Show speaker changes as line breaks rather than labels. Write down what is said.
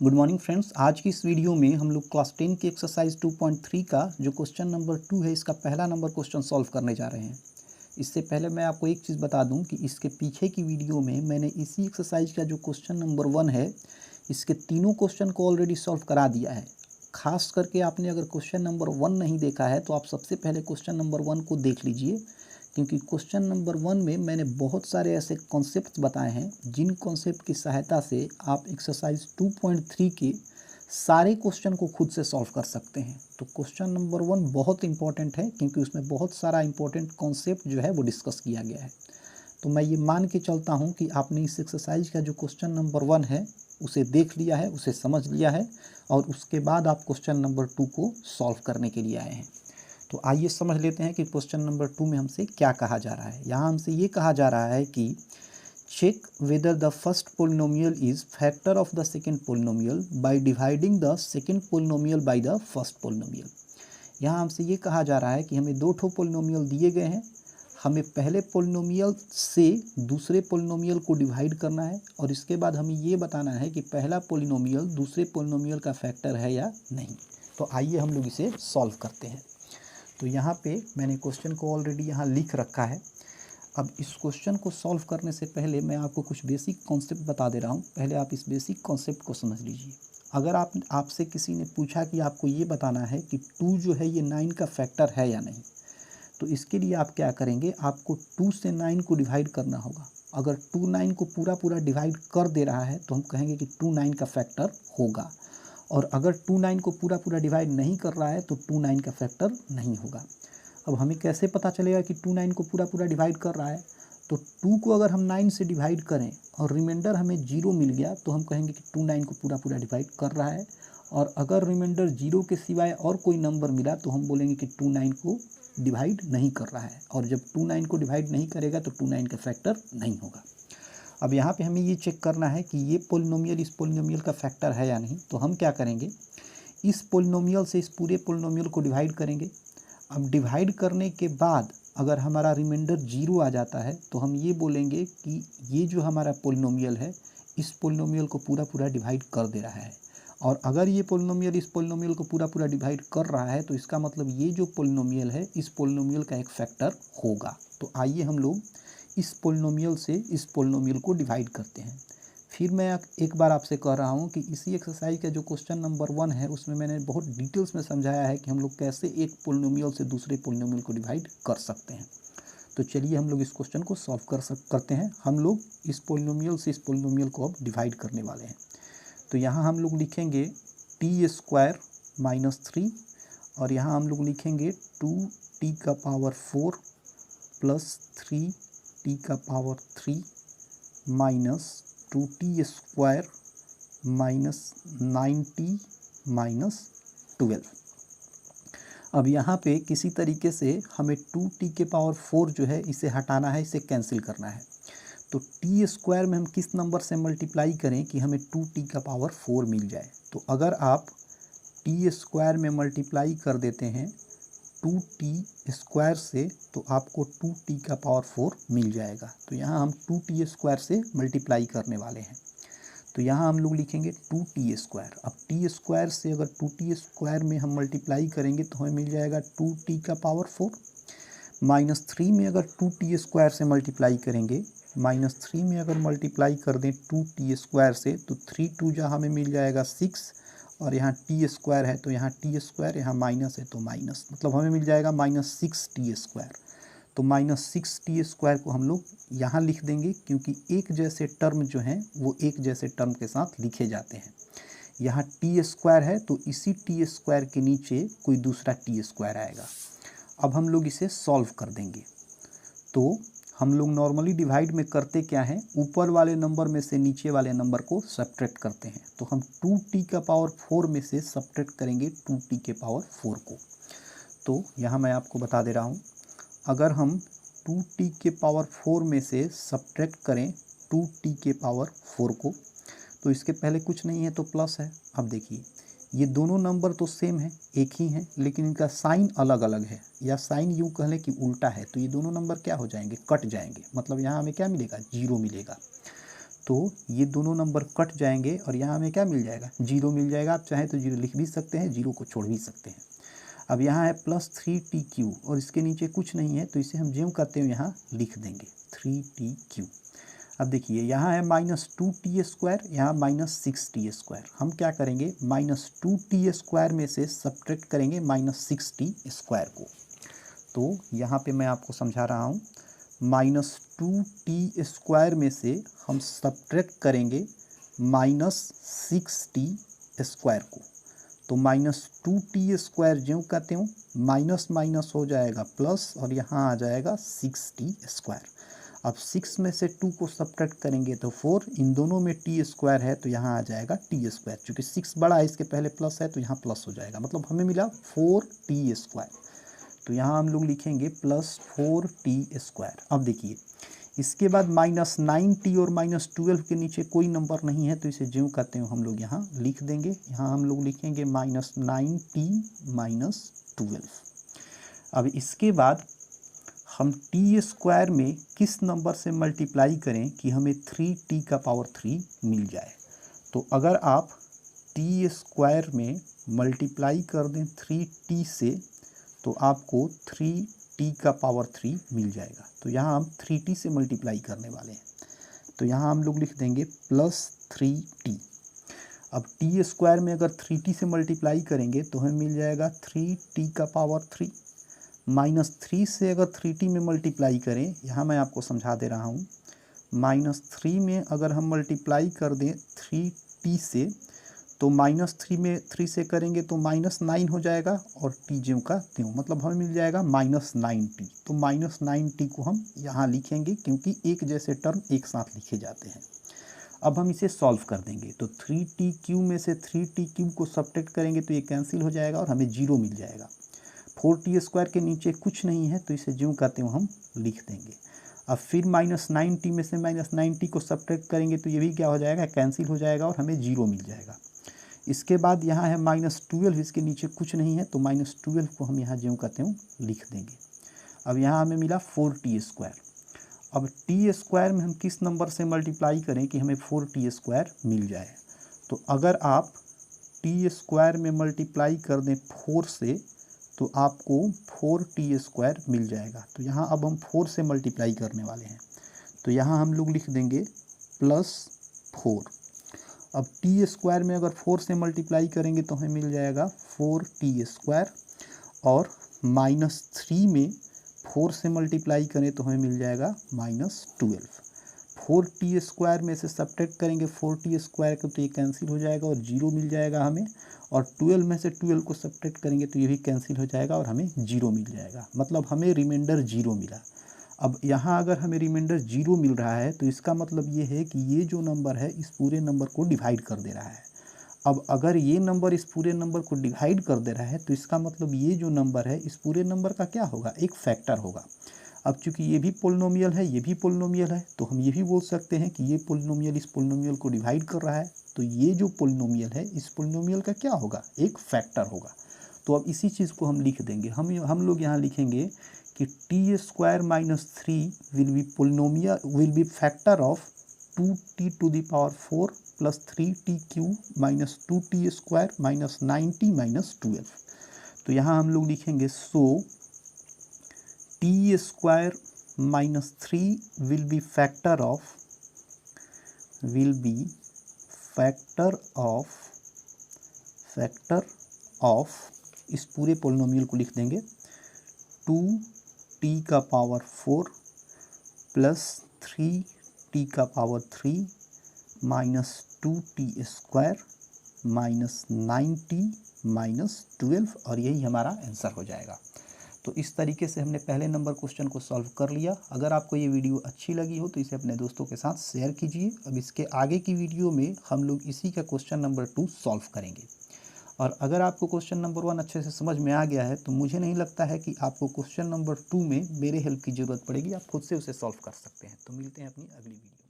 Good morning friends. आज की इस वीडियो में हम लोग क्लास 10 की एक्सरसाइज 2.3 का जो क्वेश्चन नंबर 2 है इसका पहला नंबर क्वेश्चन सॉल्व करने जा रहे हैं। इससे पहले मैं आपको एक चीज़ बता दूं कि इसके पीछे की वीडियो में मैंने इसी एक्सरसाइज का जो क्वेश्चन नंबर 1 है इसके तीनों क्वेश्चन को ऑलरेडी सॉल्व करा दिया है। खास करके आपने अगर क्वेश्चन नंबर 1 नहीं देखा है तो आप सबसे पहले क्वेश्चन नंबर 1 को देख लीजिए, क्योंकि क्वेश्चन नंबर 1 में मैंने बहुत सारे ऐसे कॉन्सेप्ट बताए हैं जिन कॉन्सेप्ट की सहायता से आप एक्सरसाइज 2.3 के सारे क्वेश्चन को खुद से सॉल्व कर सकते हैं। तो क्वेश्चन नंबर 1 बहुत इंपॉर्टेंट है क्योंकि उसमें बहुत सारा इंपॉर्टेंट कॉन्सेप्ट जो है वो डिस्कस किया गया है। तो मैं ये मान के चलता हूँ कि आपने इस एक्सरसाइज का जो क्वेश्चन नंबर 1 है उसे देख लिया है, उसे समझ लिया है और उसके बाद आप क्वेश्चन नंबर 2 को सॉल्व करने के लिए आए हैं। तो आइए समझ लेते हैं कि क्वेश्चन नंबर 2 में हमसे क्या कहा जा रहा है। यहाँ हमसे ये कहा जा रहा है कि check whether the first polynomial is factor of the second polynomial by dividing the second polynomial by the first polynomial. यहाँ हमसे ये कहा जा रहा है कि हमें दो ठो पोलिनोमियल दिए गए हैं, हमें पहले पोलिनोमियल से दूसरे पोलिनोमियल को डिवाइड करना है और इसके बाद हमें ये बताना है कि पहला पोलिनोमियल दूसरे पोलिनोमियल का फैक्टर है या नहीं। तो आइए हम लोग इसे सॉल्व करते हैं। तो यहाँ पे मैंने क्वेश्चन को ऑलरेडी यहाँ लिख रखा है। अब इस क्वेश्चन को सॉल्व करने से पहले मैं आपको कुछ बेसिक कॉन्सेप्ट बता दे रहा हूँ। पहले आप इस बेसिक कॉन्सेप्ट को समझ लीजिए। अगर आपसे किसी ने पूछा कि आपको ये बताना है कि 2 जो है ये 9 का फैक्टर है या नहीं, तो इसके लिए आप क्या करेंगे, आपको 2 से 9 को डिवाइड करना होगा। अगर 2 9 को पूरा डिवाइड कर दे रहा है तो हम कहेंगे कि 2 9 का फैक्टर होगा, और अगर 2 9 को पूरा डिवाइड नहीं कर रहा है तो 2 9 का फैक्टर नहीं होगा। अब हमें कैसे पता चलेगा कि 2 9 को पूरा डिवाइड कर रहा है? तो 2 को अगर हम 9 से डिवाइड करें और रिमाइंडर हमें 0 मिल गया तो हम कहेंगे कि 2 9 को पूरा डिवाइड कर रहा है, और अगर रिमाइंडर 0 के सिवाय और कोई नंबर मिला तो हम बोलेंगे कि 2 9 को डिवाइड नहीं कर रहा है, और जब 2 9 को डिवाइड नहीं करेगा तो 2 9 का फैक्टर नहीं होगा। अब यहाँ पे हमें ये चेक करना है कि ये पोलिनोमियल इस पोलिनोमियल का फैक्टर है या नहीं। तो हम क्या करेंगे, इस पोलिनोमियल से इस पूरे पोलिनोमियल को डिवाइड करेंगे। अब डिवाइड करने के बाद अगर हमारा रिमाइंडर 0 आ जाता है तो हम ये बोलेंगे कि ये जो हमारा पोलिनोमियल है इस पोलिनोमियल को पूरा डिवाइड कर दे रहा है, और अगर ये पोलिनोमियल इस पोलिनोमियल को पूरा डिवाइड कर रहा है तो इसका मतलब ये जो पोलिनोमियल है इस पोलिनोमियल का एक फैक्टर होगा। तो आइए हम लोग इस पोलिनोमियल से इस पोलिनोमियल को डिवाइड करते हैं। फिर मैं एक बार आपसे कह रहा हूँ कि इसी एक्सरसाइज का जो क्वेश्चन नंबर 1 है उसमें मैंने बहुत डिटेल्स में समझाया है कि हम लोग कैसे एक पोलिनोमियल से दूसरे पोलिनोमियल को डिवाइड कर सकते हैं। तो चलिए हम लोग इस क्वेश्चन को सॉल्व करते हैं। हम लोग इस पोलिनोमियल से इस पोलिनोमियल को अब डिवाइड करने वाले हैं। तो यहाँ हम लोग लिखेंगे t² - 3 और यहाँ हम लोग लिखेंगे 2t⁴ plus 3t⁴ minus 2t² - 9t - 12। अब यहाँ पे किसी तरीके से हमें 2t⁴ जो है इसे हटाना है, इसे कैंसिल करना है। तो t² में हम किस नंबर से मल्टीप्लाई करें कि हमें 2t⁴ मिल जाए। तो अगर आप t² में मल्टीप्लाई कर देते हैं 2t² से तो आपको 2t⁴ मिल जाएगा। तो यहाँ हम 2t² से मल्टीप्लाई करने वाले हैं। तो यहाँ हम लोग लिखेंगे 2t²। अब t² से अगर 2t² में हम मल्टीप्लाई करेंगे तो हमें मिल जाएगा 2t⁴ माइनस 3 में अगर 2t² से मल्टीप्लाई करेंगे, -3 में अगर मल्टीप्लाई कर दें 2t² से तो 3 2 जा हमें मिल जाएगा 6, और यहाँ t² है तो यहाँ t², यहाँ माइनस है तो माइनस, मतलब हमें मिल जाएगा -6t²। तो -6t² को हम लोग यहाँ लिख देंगे क्योंकि एक जैसे टर्म जो हैं वो एक जैसे टर्म के साथ लिखे जाते हैं। यहाँ t² है तो इसी t² के नीचे कोई दूसरा t² आएगा। अब हम लोग इसे सॉल्व कर देंगे। तो हम लोग नॉर्मली डिवाइड में करते क्या हैं, ऊपर वाले नंबर में से नीचे वाले नंबर को सब्ट्रैक्ट करते हैं। तो हम 2t⁴ में से सब्ट्रैक्ट करेंगे 2t⁴ को। तो यहाँ मैं आपको बता दे रहा हूँ, अगर हम 2t⁴ में से सब्ट्रैक्ट करें 2t⁴ को तो इसके पहले कुछ नहीं है तो प्लस है। अब देखिए ये दोनों नंबर तो सेम है, एक ही है, लेकिन इनका साइन अलग अलग है, या साइन यूँ कह लें कि उल्टा है। तो ये दोनों नंबर क्या हो जाएंगे, कट जाएंगे। मतलब यहाँ हमें क्या मिलेगा, 0 मिलेगा। तो ये दोनों नंबर कट जाएंगे और यहाँ हमें क्या मिल जाएगा, 0 मिल जाएगा। आप चाहें तो 0 लिख भी सकते हैं, 0 को छोड़ भी सकते हैं। अब यहाँ है +3TQ और इसके नीचे कुछ नहीं है, तो इसे हम ज्यों करते हुए यहाँ लिख देंगे 3TQ। अब देखिए यहाँ है -2t², यहाँ -6t²। हम क्या करेंगे, -2t² में से सब्ट्रैक्ट करेंगे -6t² को। तो यहाँ पे मैं आपको समझा रहा हूँ, -2t² में से हम सब्ट्रैक्ट करेंगे -6t² को। तो -2t² ज्यों कहते हो माइनस माइनस हो जाएगा प्लस और यहाँ आ जाएगा 6t²। अब 6 में से 2 को सब्ट्रैक्ट करेंगे तो 4, इन दोनों में t² है तो यहाँ आ जाएगा t²। चूँकि 6 बड़ा है, इसके पहले प्लस है तो यहाँ प्लस हो जाएगा, मतलब हमें मिला 4t²। तो यहाँ हम लोग लिखेंगे +4t²। अब देखिए इसके बाद -9t और -12 के नीचे कोई नंबर नहीं है, तो इसे ज्यों कहते हैं हम लोग यहाँ लिख देंगे। यहाँ हम लोग लिखेंगे -9t -12। अब इसके बाद हम t² में किस नंबर से मल्टीप्लाई करें कि हमें 3t³ मिल जाए। तो अगर आप t² में मल्टीप्लाई कर दें 3t से तो आपको 3t³ मिल जाएगा। तो यहाँ हम 3t से मल्टीप्लाई करने वाले हैं, तो यहाँ हम लोग लिख देंगे +3t। अब t² में अगर 3t से मल्टीप्लाई करेंगे तो हमें मिल जाएगा 3t³ -3 से अगर 3t में मल्टीप्लाई करें, यहाँ मैं आपको समझा दे रहा हूँ, -3 में अगर हम मल्टीप्लाई कर दें 3t से तो -3 में 3 से करेंगे तो -9 हो जाएगा और t ज्यों का त्यों, मतलब हमें मिल जाएगा -9t। तो -9t को हम यहाँ लिखेंगे क्योंकि एक जैसे टर्म एक साथ लिखे जाते हैं। अब हम इसे सॉल्व कर देंगे, तो 3tq में से 3tq को सब्ट्रैक्ट करेंगे तो ये कैंसिल हो जाएगा और हमें 0 मिल जाएगा। 4t² के नीचे कुछ नहीं है तो इसे ज्यों कहते हो हम लिख देंगे। अब फिर -9t में से -9t को सब्ट्रैक्ट करेंगे तो ये भी क्या हो जाएगा, कैंसिल हो जाएगा और हमें 0 मिल जाएगा। इसके बाद यहाँ है -12, इसके नीचे कुछ नहीं है तो -12 को हम यहाँ ज्यों कहते हो लिख देंगे। अब यहाँ हमें मिला 4t²। अब t² में हम किस नंबर से मल्टीप्लाई करें कि हमें 4t² मिल जाए। तो अगर आप t² में मल्टीप्लाई कर दें 4 से तो आपको 4t² मिल जाएगा। तो यहाँ अब हम 4 से मल्टीप्लाई करने वाले हैं, तो यहाँ हम लोग लिख देंगे +4। अब t² में अगर 4 से मल्टीप्लाई करेंगे तो हमें मिल जाएगा 4t² और -3 में 4 से मल्टीप्लाई करें तो हमें मिल जाएगा -12। 4t² में से सब्ट्रैक्ट करेंगे 4t² को तो ये कैंसिल हो जाएगा और 0 मिल जाएगा हमें, और 12 में से 12 को सब्ट्रैक्ट करेंगे तो ये भी कैंसिल हो जाएगा और हमें 0 मिल जाएगा, मतलब हमें रिमाइंडर 0 मिला। अब यहाँ अगर हमें रिमाइंडर 0 मिल रहा है तो इसका मतलब ये है कि ये जो नंबर है इस पूरे नंबर को डिवाइड कर दे रहा है। अब अगर ये नंबर इस पूरे नंबर को डिवाइड कर दे रहा है तो इसका मतलब ये जो नंबर है इस पूरे नंबर का क्या होगा, एक फैक्टर होगा। अब चूंकि ये भी पोलिनोमियल है, ये भी पोलिनोमियल है, तो हम ये भी बोल सकते हैं कि ये पोलिनोमियल इस पोलिनोमियल को डिवाइड कर रहा है, तो ये जो पोलिनोमियल है इस पोलिनोमियल का क्या होगा, एक फैक्टर होगा। तो अब इसी चीज़ को हम लिख देंगे। हम लोग यहाँ लिखेंगे कि t² -3 will be factor of 2t⁴ + 3tq -2t² -9t -12। तो यहाँ हम लोग लिखेंगे सो t² -3 will be factor of इस पूरे पोलिनोमियल को लिख देंगे 2t⁴ + 3t⁴ -2t² -9t -12, और यही हमारा आंसर हो जाएगा। तो इस तरीके से हमने पहले नंबर क्वेश्चन को सॉल्व कर लिया। अगर आपको ये वीडियो अच्छी लगी हो तो इसे अपने दोस्तों के साथ शेयर कीजिए। अब इसके आगे की वीडियो में हम लोग इसी का क्वेश्चन नंबर 2 सॉल्व करेंगे। और अगर आपको क्वेश्चन नंबर 1 अच्छे से समझ में आ गया है तो मुझे नहीं लगता है कि आपको क्वेश्चन नंबर 2 में मेरे हेल्प की ज़रूरत पड़ेगी, आप खुद से उसे सॉल्व कर सकते हैं। तो मिलते हैं अपनी अगली वीडियो।